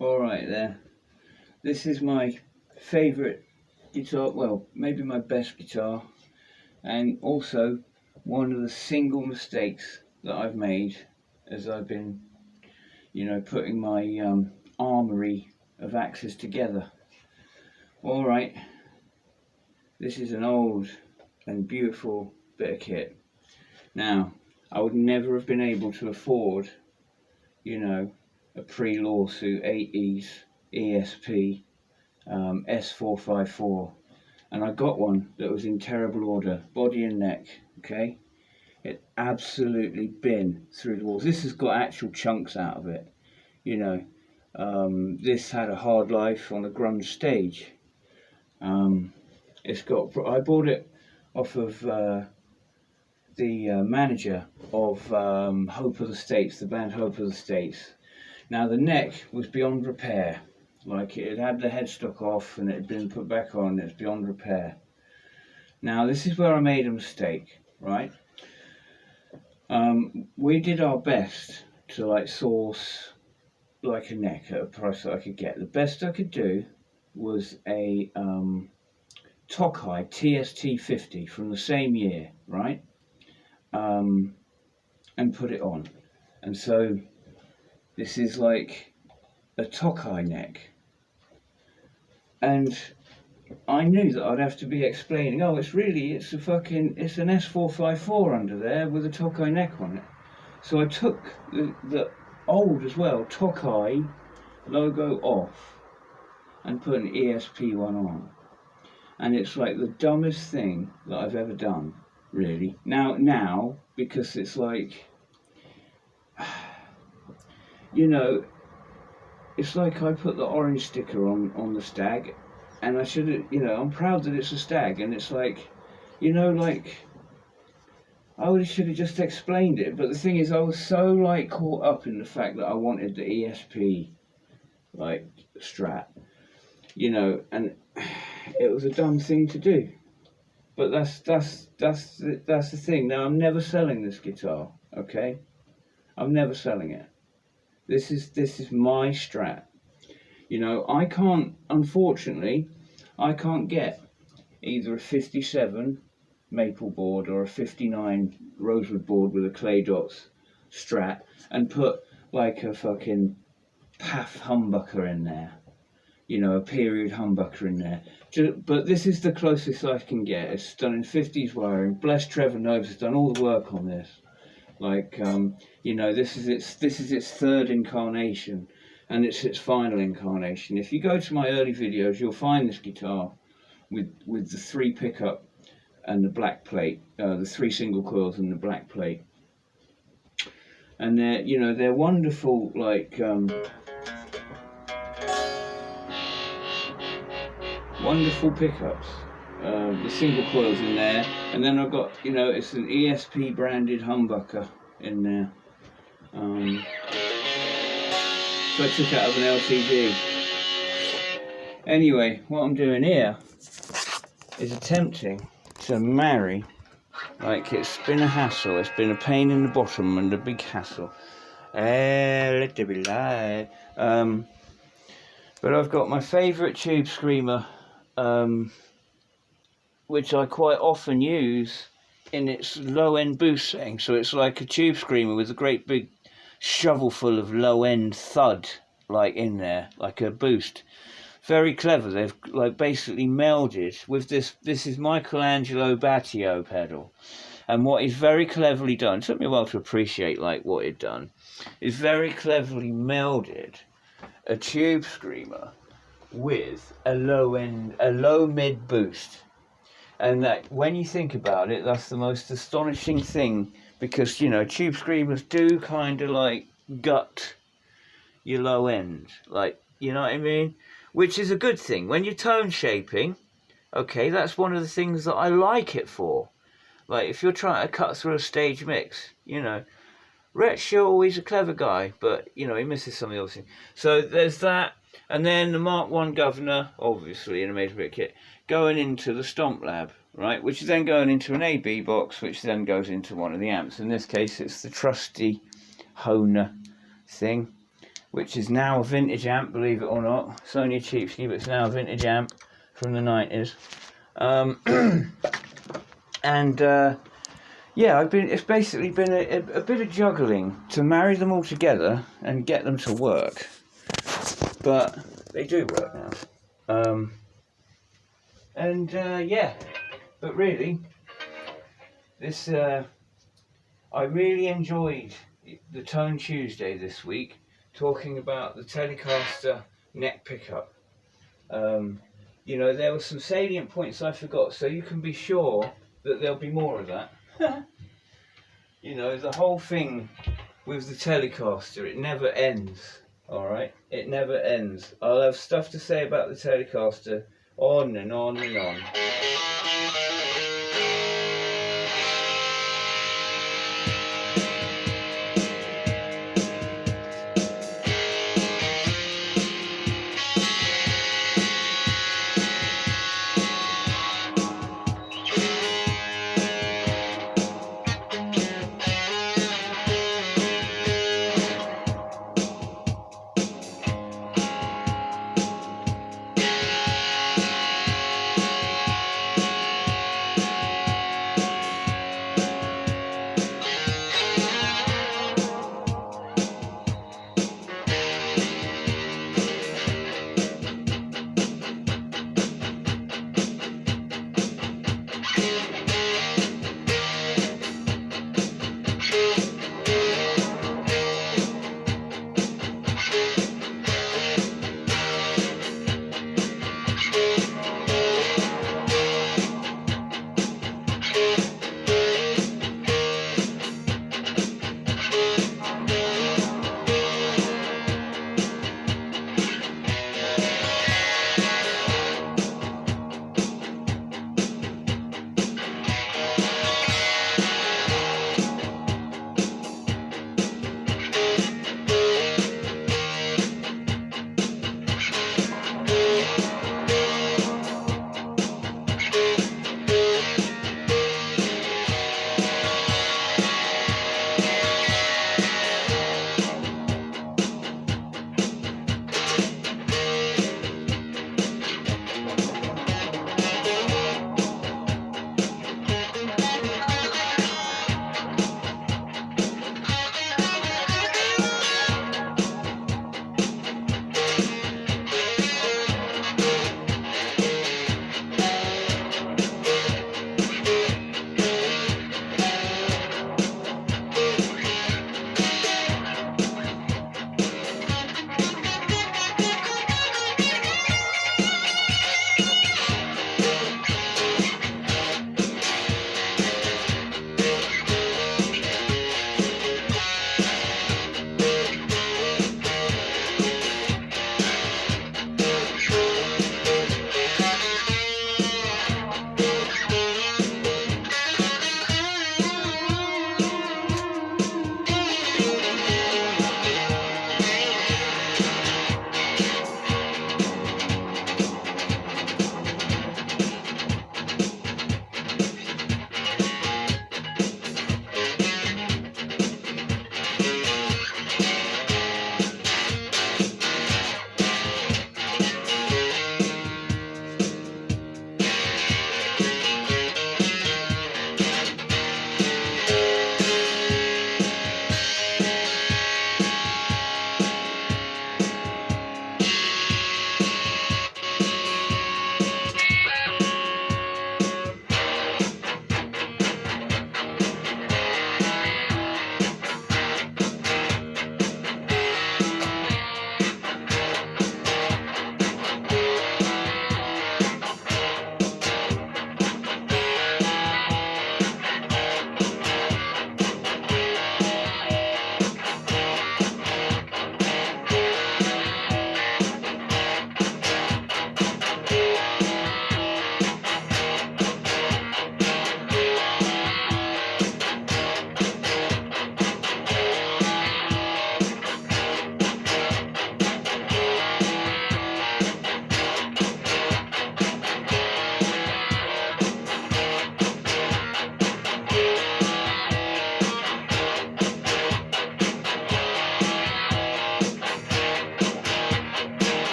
Alright there. This is my favourite guitar, well, maybe my best guitar, and also one of the single mistakes that I've made as I've been, putting my armoury of axes together. Alright, this is an old and beautiful bit of kit. Now, I would never have been able to afford, a pre-lawsuit 80s ESP S454, and I got one that was in terrible order, body and neck, okay? It absolutely been through the walls. This has got actual chunks out of it, this had a hard life on a grunge stage. I bought it off of the manager of Hope of the States, the band Hope of the States. Now the neck was beyond repair. Like, it had the headstock off and it had been put back on. It's beyond repair. Now this is where I made a mistake, right? We did our best to source like a neck at a price that I could get. The best I could do was a Tokai TST50 from the same year, right? And put it on. And so this is like a Tokai neck. And I knew that I'd have to be explaining, it's an S454 under there with a Tokai neck on it. So I took the old as well, Tokai logo off and put an ESP one on. And it's like the dumbest thing that I've ever done, really. Now, because it's like, it's like I put the orange sticker on the stag, and I should have, I'm proud that it's a stag, and it's like, I should have just explained it. But the thing is, I was so caught up in the fact that I wanted the ESP strat, and it was a dumb thing to do. But that's the thing. Now, I'm never selling this guitar, okay? I'm never selling it. This is my strat. Unfortunately, I can't get either a 57 maple board or a 59 rosewood board with a clay dots strat and put a fucking path humbucker in there. A period humbucker in there. But this is the closest I can get. It's done in 50s wiring. Bless Trevor Noves has done all the work on this. This is its third incarnation, and it's its final incarnation. If you go to my early videos, you'll find this guitar with the 3 pickup and the black plate, the 3 single coils and the black plate. And they're wonderful, wonderful pickups. The single coils in there, and then I've got, it's an ESP branded humbucker in there. So I took it out of an LTD. Anyway, what I'm doing here is attempting to marry, it's been a hassle, it's been a pain in the bottom and a big hassle. Let there be light. But I've got my favourite tube screamer, which I quite often use in its low-end boost setting. So it's like a tube screamer with a great big shovel full of low-end thud, in there, like a boost. Very clever. They've basically melded with this. This is Michelangelo Battio pedal, and what is very cleverly done. It took me a while to appreciate what it'd done. Is very cleverly melded a tube screamer with a low mid boost. And that, when you think about it, that's the most astonishing thing, because tube screamers do kind of gut your low end, you know what I mean, which is a good thing when you're tone shaping. Okay, that's one of the things that I like it for. If you're trying to cut through a stage mix, Rhett Shaw, he's a clever guy, but he misses some of the other things. So there's that. And then the Mark 1 Governor, obviously in a major bit kit, going into the Stomp Lab, right, which is then going into an AB box, which then goes into one of the amps. In this case, it's the trusty Honer thing. which is now a vintage amp, believe it or not. It's only a cheapskate, but it's now a vintage amp from the 90s. Yeah, it's basically been a bit of juggling to marry them all together and get them to work. But they do work now. Yeah, but really, this I really enjoyed the Tone Tuesday this week, talking about the Telecaster neck pickup. You know, there were some salient points I forgot, so you can be sure that there'll be more of that. You know, the whole thing with the Telecaster, it never ends, alright? It never ends. I'll have stuff to say about the Telecaster on and on and on.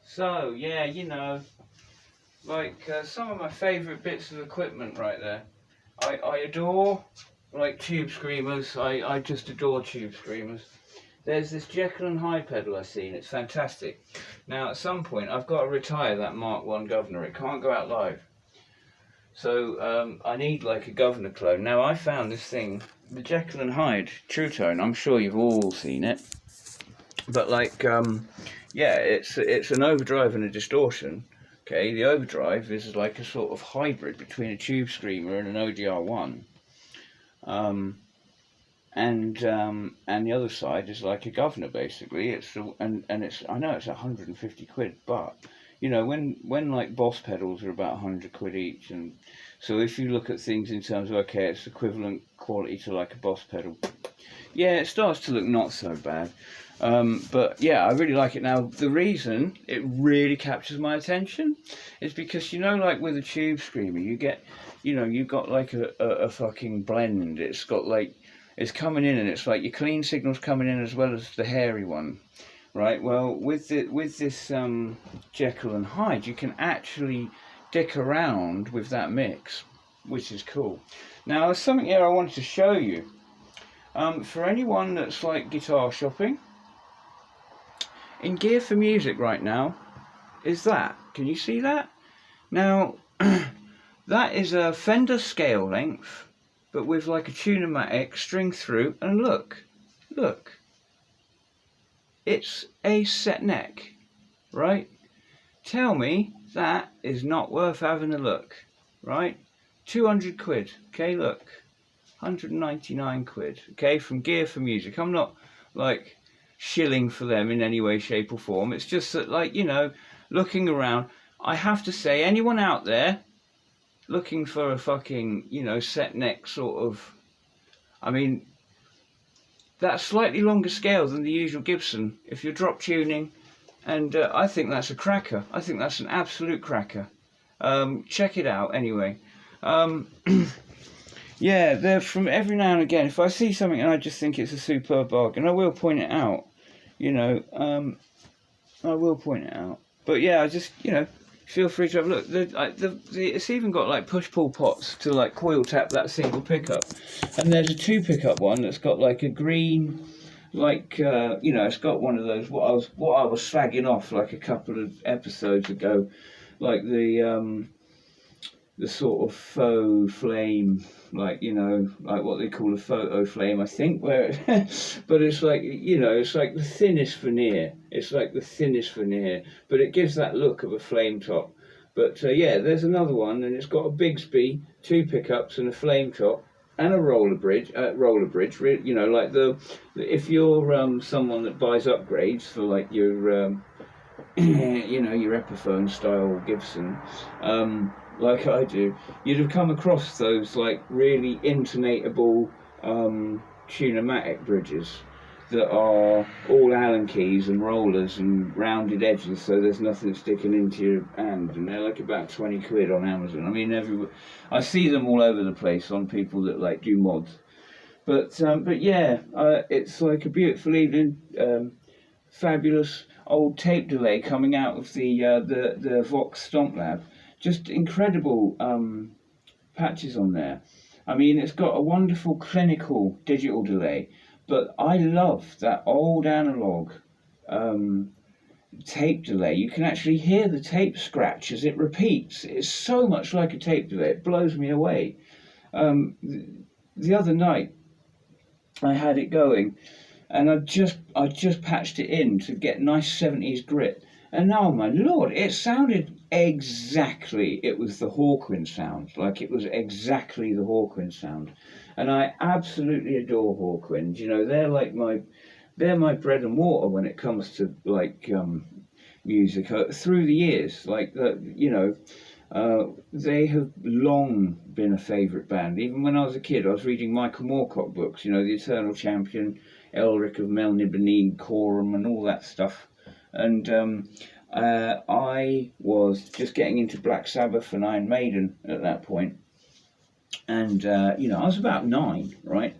So yeah, you know, like some of my favourite bits of equipment right there. I adore like tube screamers. I just adore tube screamers. There's this Jekyll and Hyde pedal I've seen. It's fantastic. Now at some point I've got to retire that Mark 1 governor. It can't go out live. So I need like a governor clone. Now I found this thing, the Jekyll and Hyde True Tone. I'm sure you've all seen it. But like, yeah, it's an overdrive and a distortion. Okay, the overdrive is like a sort of hybrid between a tube screamer and an ODR1. And the other side is like a governor basically. It's it's, I know it's 150 quid, but you know when like Boss pedals are about 100 quid each, and so if you look at things in terms of okay, it's equivalent quality to like a Boss pedal, yeah, it starts to look not so bad. But yeah, I really like it. Now the reason it really captures my attention is because, you know, like with a tube screamer, you get, you know, you've got like a fucking blend. It's got like, it's coming in and it's like your clean signal's coming in as well as the hairy one, right? Well, with this Jekyll and Hyde, you can actually dick around with that mix, which is cool. Now there's something here I wanted to show you. For anyone that's like guitar shopping, in Gear for Music right now is that. Can you see that? Now, that is a Fender scale length, but with like a tunematic string through, and look, it's a set neck, right? Tell me that is not worth having a look, right? 200 quid, okay, look, 199 quid, okay, from Gear for Music. I'm not like shilling for them in any way, shape or form. It's just that, like, you know, looking around, I have to say, anyone out there looking for a fucking, you know, set neck sort of, I mean, that's slightly longer scale than the usual Gibson if you're drop tuning, and I think that's a cracker. I think that's an absolute cracker. Check it out anyway. Yeah, they're from every now and again. If I see something and I just think it's a superb bargain, I will point it out. You know, I will point it out. But yeah, I just, you know, feel free to have a look. It's even got like push-pull pots to like coil tap that single pickup. And there's a 2-pickup one that's got like a green, like, you know, it's got one of those, what I was slagging off like a couple of episodes ago, like the sort of faux flame, like, you know, like what they call a photo flame, I think, where it, but it's like, you know, it's like the thinnest veneer. It's like the thinnest veneer, but it gives that look of a flame top. But yeah, there's another one, and it's got a Bigsby, 2 pickups and a flame top, and a roller bridge, you know, like if you're someone that buys upgrades for like your, you know, your Epiphone style Gibson, like I do, you'd have come across those like really intonatable tunematic bridges that are all Allen keys and rollers and rounded edges, so there's nothing sticking into your hand, and they're like about 20 quid on Amazon. I mean, I see them all over the place on people that like do mods. But yeah, it's like a beautiful evening, fabulous old tape delay coming out of the Vox Stomp Lab. Just incredible patches on there. I mean, it's got a wonderful clinical digital delay, but I love that old analog tape delay. You can actually hear the tape scratch as it repeats. It's so much like a tape delay. It blows me away. The other night, I had it going, and I just patched it in to get nice 70s grit. And now, my lord, it sounded exactly, it was the Hawkwind sound. Like, it was exactly the Hawkwind sound. And I absolutely adore Hawkwind. You know, they're my bread and water when it comes to, like, music. Through the years, like, you know, they have long been a favourite band. Even when I was a kid, I was reading Michael Warcock books, you know, The Eternal Champion, Elric of Melniboné, Coram, and all that stuff. And I was just getting into Black Sabbath and Iron Maiden at that point. And, you know, I was about 9, right?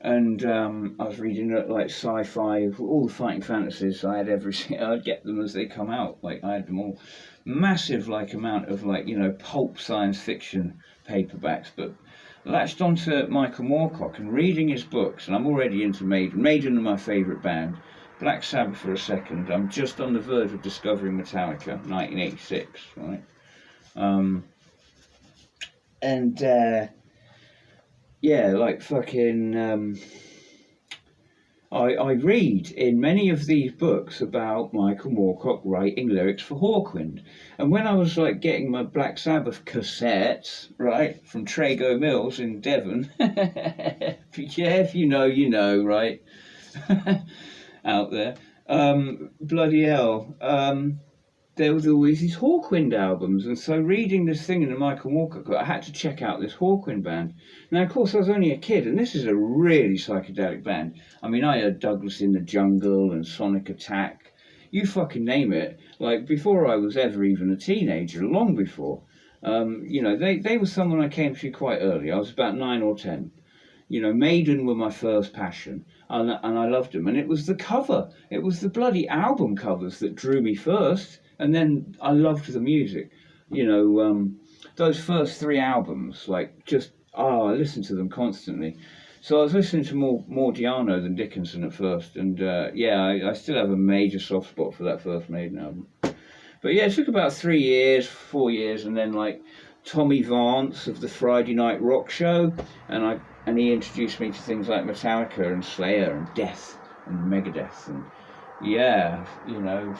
And I was reading like sci-fi, all the fighting fantasies. I had I'd get them as they come out. Like I had them all, massive like amount of like pulp science fiction paperbacks. But latched onto Michael Warcock and reading his books, and I'm already into Maiden. Maiden are my favourite band. Black Sabbath for a second. I'm just on the verge of discovering Metallica, 1986, right? And yeah, like fucking. I read in many of these books about Michael Moorcock writing lyrics for Hawkwind. And when I was like getting my Black Sabbath cassettes, right, from Trago Mills in Devon, yeah, if you know, you know, right, out there, bloody hell, there was always these Hawkwind albums, and so reading this thing in the Michael Warcock, I had to check out this Hawkwind band. Now, of course, I was only a kid, and this is a really psychedelic band. I mean, I heard Douglas in the Jungle and Sonic Attack, you fucking name it, like before I was ever even a teenager, long before. They were someone I came to quite early. I was about 9 or 10. Maiden were my first passion, and I loved them. And it was the cover, it was the bloody album covers that drew me first. And then I loved the music, those first 3 albums, like I listened to them constantly. So I was listening to more Di'Anno than Dickinson at first, and I still have a major soft spot for that first Maiden album. But yeah, it took about 3 years, 4 years, and then like Tommy Vance of the Friday Night Rock Show, and he introduced me to things like Metallica and Slayer and Death and Megadeth, and yeah,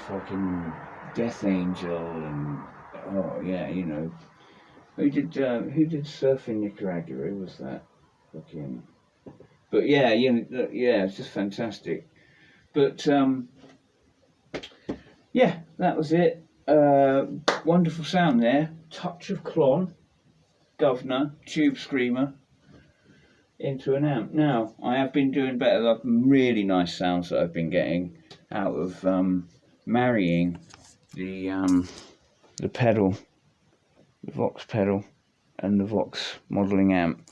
fucking Death Angel, and who did Surf in Nicaragua? Who was that? Fucking. But yeah, it's just fantastic. But yeah, that was it. Wonderful sound there. Touch of Klon, Governor, Tube Screamer into an amp. Now I have been doing better. Like really nice sounds that I've been getting out of marrying the pedal, the Vox pedal, and the Vox modelling amp,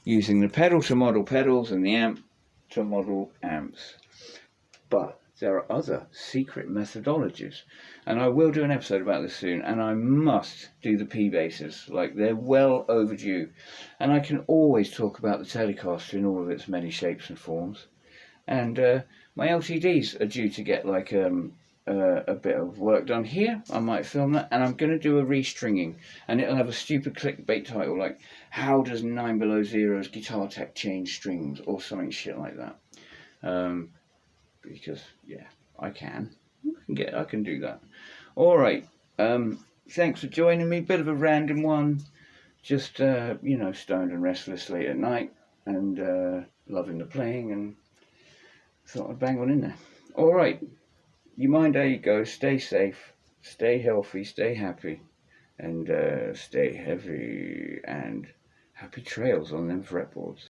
using the pedal to model pedals and the amp to model amps. But there are other secret methodologies, and I will do an episode about this soon, and I must do the P basses, like they're well overdue. And I can always talk about the Telecaster in all of its many shapes and forms. And my LTDs are due to get like a bit of work done here. I might film that, and I'm going to do a restringing, and it'll have a stupid clickbait title like "How does 9 Below Zero's guitar tech change strings?" or something shit like that. Because yeah, I can do that. All right. Thanks for joining me. Bit of a random one. Just stoned and restless late at night, and loving the playing, and thought I'd bang on in there. All right. You mind how you go. Stay safe, stay healthy, stay happy, and stay heavy, and happy trails on them fretboards.